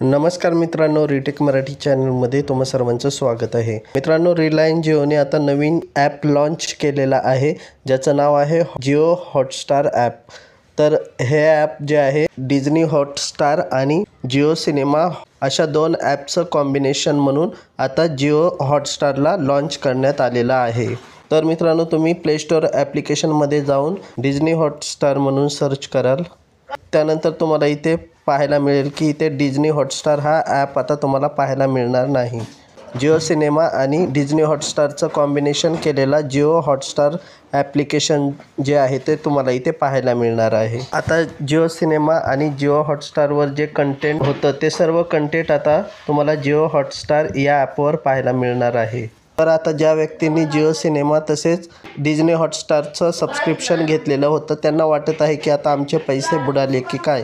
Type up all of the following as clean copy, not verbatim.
नमस्कार मित्रांनो, रिटेक मराठी चॅनलमध्ये तुम्हा सर्वांचं स्वागत आहे. मित्रांनो, रिलायन्स जिओने आता नवीन ॲप लॉन्च केलेला आहे, ज्याचं नाव आहे जिओ हॉटस्टार ॲप. तर हे ॲप जे आहे डिझनी हॉटस्टार आणि जिओ सिनेमा अशा दोन ॲपचं कॉम्बिनेशन म्हणून आता जिओ हॉटस्टारला लॉन्च करण्यात आलेलं आहे. तर मित्रांनो, तुम्ही प्ले स्टोअर ॲप्लिकेशनमध्ये जाऊन डिझनी हॉटस्टार म्हणून सर्च कराल. त्यानंतर तुम्हाला इथे पाहायला मिळेल की इथे डिझनी हॉटस्टार हा ॲप आता तुम्हाला पाहायला मिळणार नाही. जिओ सिनेमा आणि डिझनी हॉटस्टारचं कॉम्बिनेशन केलेला जिओ हॉटस्टार ॲप्लिकेशन जे आहे ते तुम्हाला इथे पाहायला मिळणार आहे. आता जिओ सिनेमा आणि जिओ हॉटस्टारवर जे कंटेंट होतं ते सर्व कंटेंट आता तुम्हाला जिओ हॉटस्टार या ॲपवर पाहायला मिळणार आहे. तर आता ज्या व्यक्तींनी जिओ सिनेमा तसेच डिझनी हॉटस्टारचं सबस्क्रिप्शन घेतलेलं होतं त्यांना वाटत आहे की आता आमचे पैसे बुडाले की काय,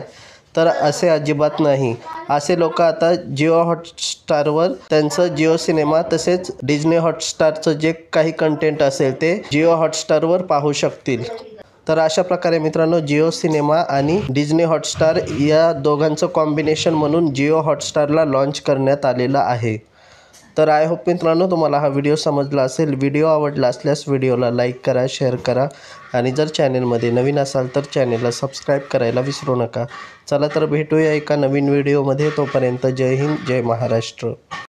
तर असे अजिबात नाही. असे लोक आता जिओ हॉटस्टारवर त्यांचं जिओ सिनेमा तसेच डिझनी हॉटस्टारचं जे काही कंटेंट असेल ते जिओ हॉटस्टारवर पाहू शकतील. तर अशा प्रकारे मित्रांनो, जिओ सिनेमा आणि डिझनी हॉटस्टार या दोघांचं कॉम्बिनेशन म्हणून जिओ हॉटस्टारला लॉन्च करण्यात आलेलं आहे. तर आय होप मित्रांनो तुम्हाला हा व्हिडिओ समजला असेल. व्हिडिओ आवडला असल्यास व्हिडिओला लाईक करा, शेअर करा आणि जर चॅनलमध्ये नवीन असाल तर चॅनलला सबस्क्राईब करायला विसरू नका. चला तर भेटूया एका नवीन व्हिडिओमध्ये. तोपर्यंत जय हिंद, जय महाराष्ट्र.